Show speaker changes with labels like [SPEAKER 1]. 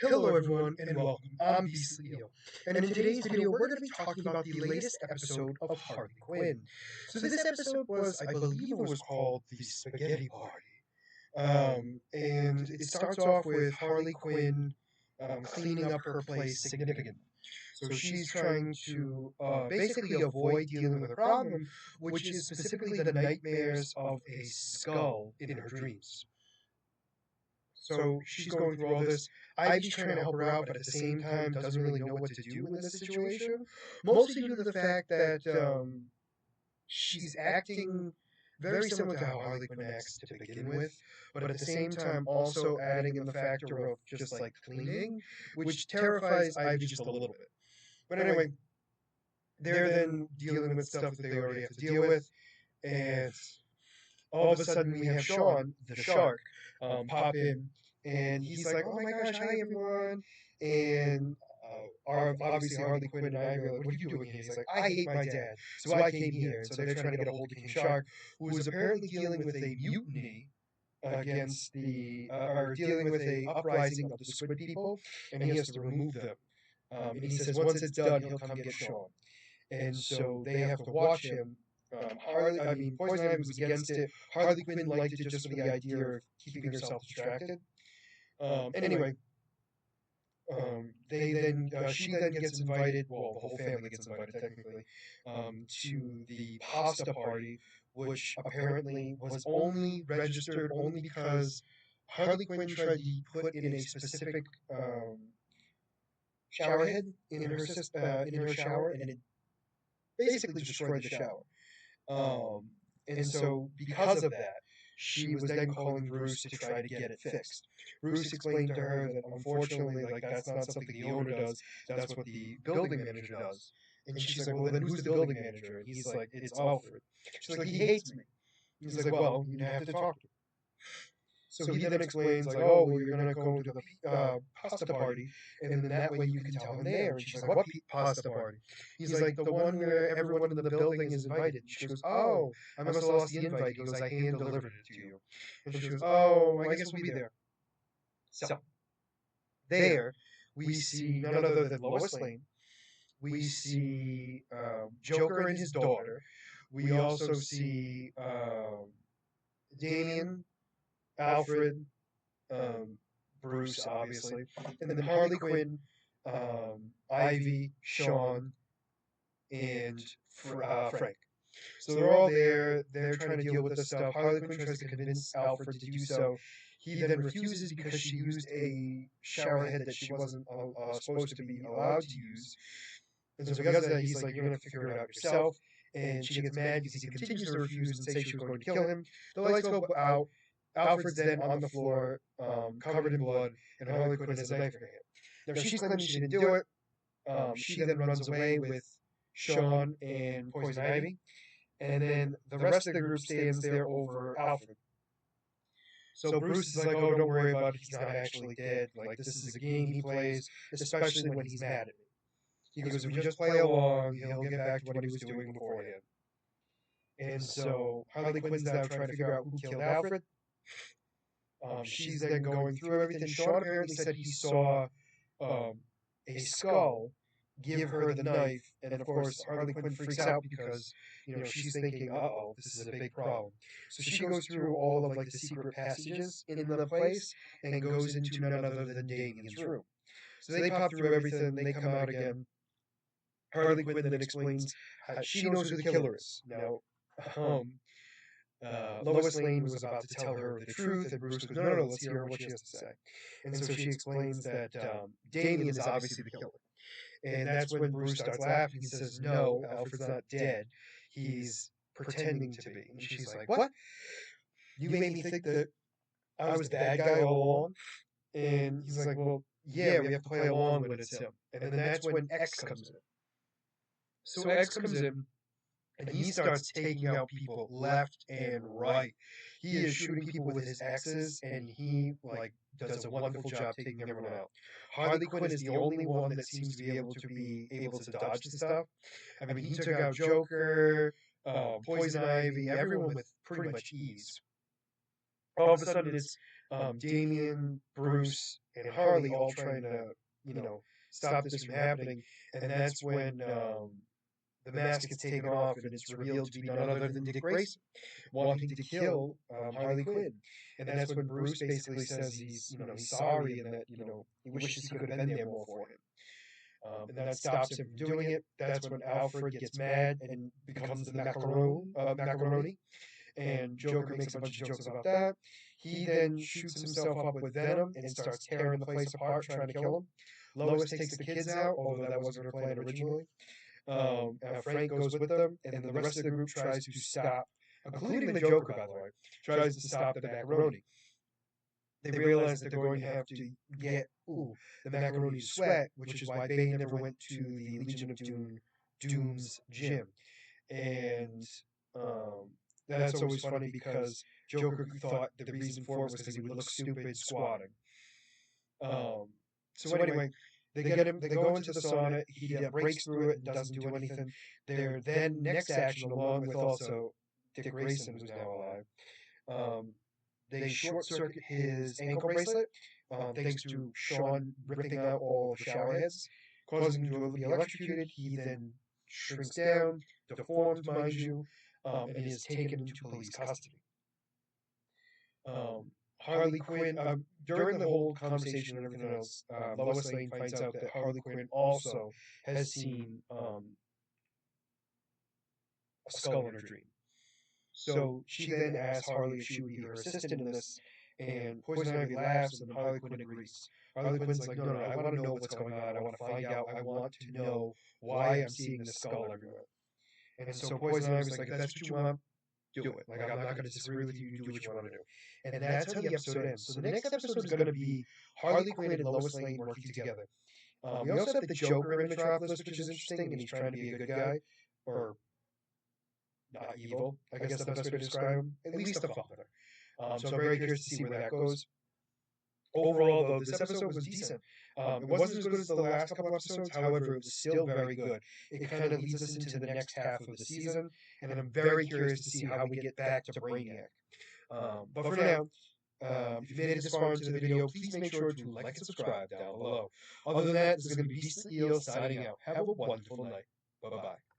[SPEAKER 1] Hello everyone and welcome. I'm Beastly Eel, and in today's video we're going to be talking about the latest episode of Harley Quinn. So this episode was, I believe it was called The Spaghetti Party. And it starts off with Harley Quinn cleaning up her place significantly. So she's trying to basically avoid dealing with a problem, which is specifically the nightmares of a skull in her dreams. So she's going through all this. Ivy's trying to help her out, but at the same time doesn't really know what to do in this situation. Mostly due to the fact that she's acting very similar to how Harley Quinn acts to begin with, but at the same time also adding in the factor of just like cleaning, which terrifies Ivy just a little bit. But anyway, they're then dealing with stuff that they already have to deal with, and all of a sudden we have Sean, the shark, pop in, and he's like, "Oh my gosh, hi everyone!" And obviously Harley Quinn and Ivy are like, "What are you doing here?" He's like, "I hate my dad, so I came here." And so they're trying to get a hold of King Shark, who is apparently dealing with a mutiny against or dealing with a uprising of the Squid people, and he has to remove them. And he says once it's done, he'll come get Sean. And so they have to watch him. Poison Ivy was against it. Harley Quinn liked it just for the idea of keeping herself distracted. Anyway, she then gets invited. Well, the whole family gets invited technically to the pasta party, which apparently was only registered only because Harley Quinn tried to put in a specific shower head in her shower, and it basically destroyed the shower. And so because of that, she was then calling Bruce to try to get it fixed. Bruce explained to her that unfortunately, like that's not something the owner does. That's what the building manager does. And she's like, "Well, then who's the building manager?" And he's like, "It's Alfred." She's like, "He hates me." He's like, "Well, you have to talk to him." So he then explains, like, "Oh, well, you're gonna go to the pasta party, and then that way you can tell him there." And she's like, "What pasta party?" He's like, "The one where everyone in the building is invited." And she goes, "Oh, I must have lost the invite." He goes, "I hand delivered it to you." And she goes, "Oh, I guess we'll be there." So there we see none other than Lois Lane. We see Joker and his daughter. We also see Damien, Alfred, Bruce, obviously, and then Harley Quinn, Ivy, Sean, and Frank. So they're all there. They're trying to deal with this stuff. Harley Quinn tries to convince Alfred to do so. He then refuses because she used a shower head that she wasn't supposed to be allowed to use. And so because of that, he's like, "You're going to figure it out yourself." And she gets mad because he continues to refuse and say she was going to kill him. The lights go out. Alfred's then on the floor, covered in blood, and Harley Quinn has a knife in her hand. Now, she's claiming she didn't do it. She then runs away with Sean and Poison Ivy, and then the rest of the group stands there over Alfred. So Bruce is like, "Oh, don't worry about it. He's not actually dead. Like, this is a game he plays, especially when he's mad at me." He goes, "If we just play along, he'll get back to what he was doing beforehand." And so Harley Quinn's now trying to figure out who killed Alfred. She's then going through everything. Sean apparently said he saw a skull give her the knife, and of course Harley Quinn freaks out because she's thinking, "Uh-oh, this is a big problem." So she goes through all of like the secret passages in the place and goes into none other than Damien's room. So they pop through everything. They come out again. Harley Quinn then explains she knows who the killer is now. Lois Lane was about to tell her the truth, and Bruce goes, "No, let's hear what she has to say." And so she explains that Damien is obviously the killer. And that's when Bruce starts laughing. He says, "No, Alfred's not dead. He's pretending to be." And she's like, "What? You made me think that I was the bad guy all along?" And he's like, "Well, yeah, we have to play along when it's him." And then that's when X comes in. So X comes in, and he starts taking out people left and right. He is shooting people with his X's, and he does a wonderful job taking everyone out. Harley Quinn is the only one that seems to be able to dodge the stuff. I mean, he took out Joker, Poison Ivy, everyone with pretty much ease. All of a sudden, it's Damien, Bruce, and Harley all trying to, you know, stop this from happening. And that's when the mask gets taken off and it's revealed to be none other than Dick Grayson, wanting to kill Harley Quinn. And that's when Bruce basically says he's sorry and that, he wishes he could have been there more for him. And that stops him from doing it. That's when Alfred gets mad and becomes the macaroni. And Joker makes a bunch of jokes about that. He then shoots himself up with venom and starts tearing the place apart, trying to kill him. Lois takes the kids out, although that wasn't her plan originally. Frank goes with them, and then the rest of the group tries to stop, including the Joker, by the way, tries to stop the macaroni. They realize that they're going to have to get the macaroni sweat, which is why Bane never went to the Legion of Doom's gym. And that's always funny because Joker thought the reason for it was because he would look stupid squatting. So anyway, they get him. They go into the sauna. He breaks through it and doesn't do anything. Their then next action, along with also Dick Grayson, who's now alive, they short circuit his ankle bracelet, thanks to Sean ripping out all the shower heads, causing him to be electrocuted. He then shrinks down, deformed, mind you, and is taken into police custody. Harley Quinn, during the whole conversation and everything else, Lois Lane finds out that Harley Quinn also has seen a skull in her dream. So she then asks Harley if she would be her assistant in this, and Poison Ivy laughs, and Harley Quinn agrees. Harley Quinn's like, no, I want to know what's going on. I want to find out. I want to know why I'm seeing the skull everywhere. And so Poison Ivy's like, if that's what you want, do it. Like, I'm not going to disagree with you. You do what you want to do. And that's how the episode ends. So the next episode is going to be Harley Quinn and Lois Lane working together. We also have the Joker in Metropolis, which is interesting, and he's trying to be a good guy, or not evil. I guess the best way to describe him. At least a father. So I'm very curious to see where that goes. Overall, though, this episode was decent. It wasn't as good as the last couple of episodes, however, it was still very good. It kind of leads us into the next half of the season, and I'm very curious to see how we get back to Brainiac. But for now, if you made it this far into the video, please make sure to like and subscribe down below. Other than that, this is going to be Beast the Eel signing out. Have a wonderful night. Bye-bye.